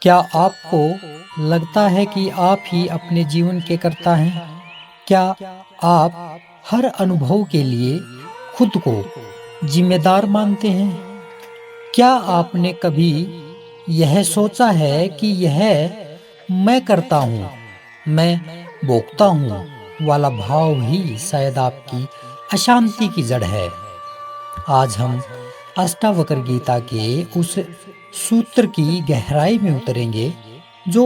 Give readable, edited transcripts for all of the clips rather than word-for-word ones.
क्या आपको लगता है कि आप ही अपने जीवन के कर्ता हैं? क्या आप हर अनुभव के लिए खुद को जिम्मेदार मानते हैं? क्या आपने कभी यह सोचा है कि यह मैं करता हूँ, मैं भोगता हूँ वाला भाव ही शायद आपकी अशांति की जड़ है? आज हम अष्टावक्र गीता के उस सूत्र की गहराई में उतरेंगे जो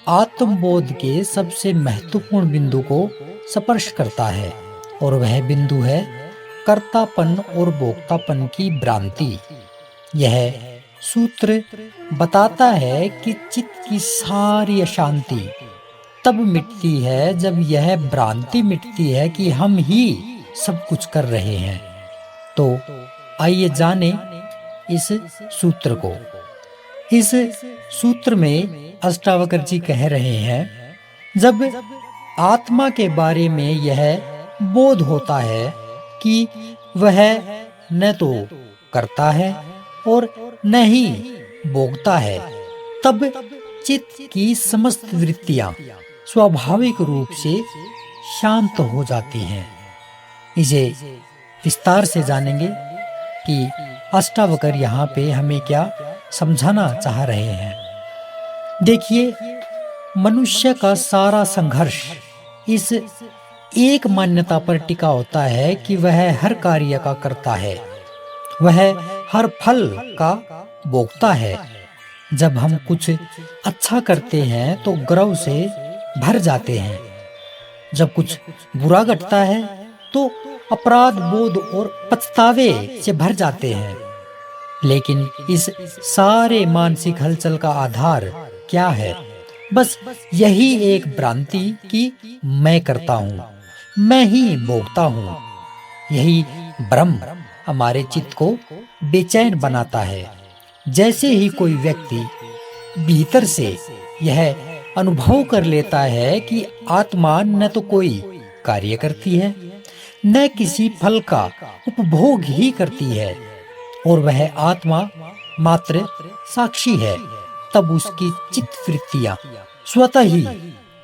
आत्मबोध के सबसे महत्वपूर्ण बिंदु को स्पर्श करता है, और वह बिंदु है कर्तापन और भोक्तापन की भ्रांति। यह सूत्र बताता है कि चित्त की सारी अशांति तब मिटती है जब यह भ्रांति मिटती है कि हम ही सब कुछ कर रहे हैं। तो आइए जाने इस सूत्र को। इस सूत्र में अष्टावक्र जी कह रहे हैं, जब आत्मा के बारे में यह बोध होता है कि वह न तो करता है और न ही भोगता है, तब चित्त की समस्त वृत्तियां स्वाभाविक रूप से शांत हो जाती हैं। इसे विस्तार से जानेंगे कि अष्टावक्र यहाँ पे हमें क्या समझाना चाह रहे हैं। देखिए, मनुष्य का सारा संघर्ष इस एक मान्यता पर टिका होता है कि वह हर कार्य का कर्ता है, वह हर फल का भोगता है। जब हम कुछ अच्छा करते हैं तो गर्व से भर जाते हैं, जब कुछ बुरा घटता है तो अपराध बोध और पछतावे से भर जाते हैं। लेकिन इस सारे मानसिक हलचल का आधार क्या है? बस यही एक भ्रांति कि मैं करता हूँ, मैं ही भोगता हूँ। यही भ्रम हमारे चित्त को बेचैन बनाता है। जैसे ही कोई व्यक्ति भीतर से यह अनुभव कर लेता है कि आत्मा न तो कोई कार्य करती है, न किसी फल का उपभोग ही करती है, और वह आत्मा मात्र साक्षी है, तब उसकी चित्त वृत्तियां स्वतः ही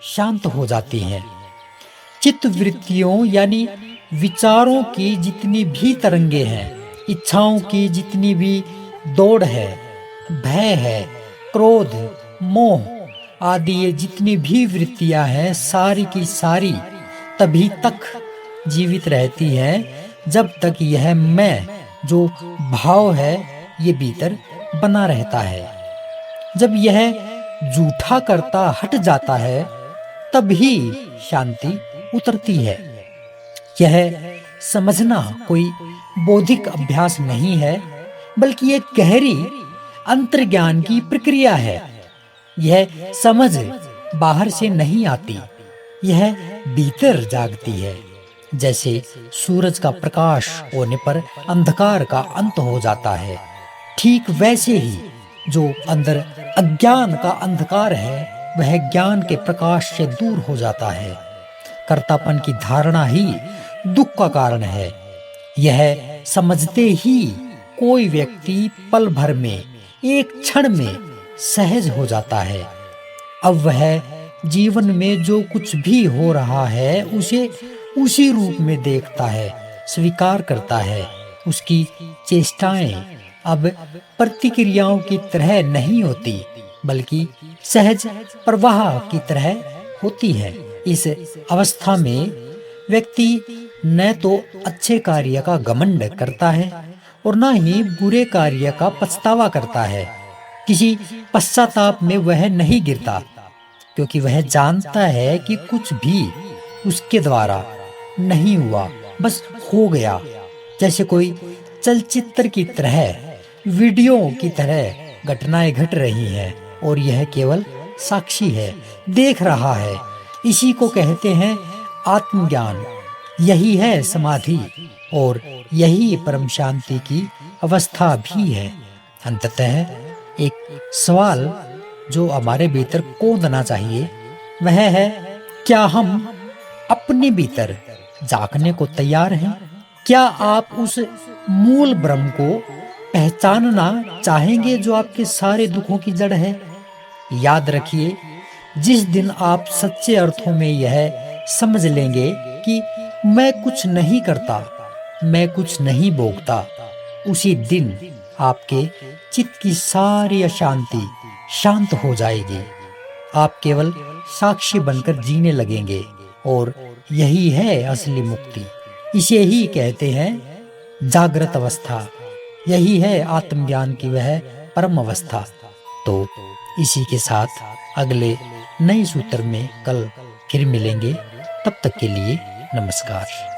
शांत हो जाती हैं। चित्त वृत्तियों यानी विचारों की जितनी भी तरंगे हैं, इच्छाओं की जितनी भी दौड़ है, भय है, क्रोध, मोह आदि ये जितनी भी वृत्तियां हैं, सारी की सारी तभी तक जीवित रहती हैं जब तक यह मैं जो भाव है ये भीतर बना रहता है। जब यह झूठा करता हट जाता है तभी शांति उतरती है। यह समझना कोई बौद्धिक अभ्यास नहीं है, बल्कि एक गहरी अंतर्ज्ञान की प्रक्रिया है। यह समझ बाहर से नहीं आती, यह भीतर जागती है। जैसे सूरज का प्रकाश होने पर अंधकार का अंत हो जाता है, ठीक वैसे ही जो अंदर अज्ञान का अंधकार है वह ज्ञान के प्रकाश से दूर हो जाता है। कर्तापन की धारणा ही दुख का कारण है। यह समझते ही कोई व्यक्ति पल भर में, एक क्षण में सहज हो जाता है। अब वह जीवन में जो कुछ भी हो रहा है उसे उसी रूप में देखता है, स्वीकार करता है। उसकी चेष्टाएं अब प्रतिक्रियाओं की तरह नहीं होती, बल्कि सहज प्रवाह की तरह होती है। इस अवस्था में व्यक्ति न तो अच्छे कार्य का घमंड करता है और न ही बुरे कार्य का पछतावा करता है। किसी पश्चाताप में वह नहीं गिरता, क्योंकि वह जानता है कि कुछ भी उसके द्वारा नहीं हुआ, बस हो गया। जैसे कोई चलचित्र की तरह, वीडियो की तरह घटनाएं घट रही हैं और यह केवल साक्षी है, देख रहा है। इसी को कहते हैं आत्मज्ञान। यही है समाधि और यही परम शांति की अवस्था भी है। अंततः एक सवाल जो हमारे भीतर कौंधना चाहिए वह है, क्या हम अपने भीतर झांकने को तैयार हैं? क्या आप उस मूल ब्रह्म को पहचानना चाहेंगे जो आपके सारे दुखों की जड़ है? याद रखिए, जिस दिन आप सच्चे अर्थों में यह समझ लेंगे कि मैं कुछ नहीं करता, मैं कुछ नहीं भोगता, उसी दिन आपके चित्त की सारी अशांति शांत हो जाएगी। आप केवल साक्षी बनकर जीने लगेंगे और यही है असली मुक्ति। इसे ही कहते हैं जागृत अवस्था। यही है आत्मज्ञान की वह परम अवस्था। तो इसी के साथ अगले नए सूत्र में कल फिर मिलेंगे। तब तक के लिए नमस्कार।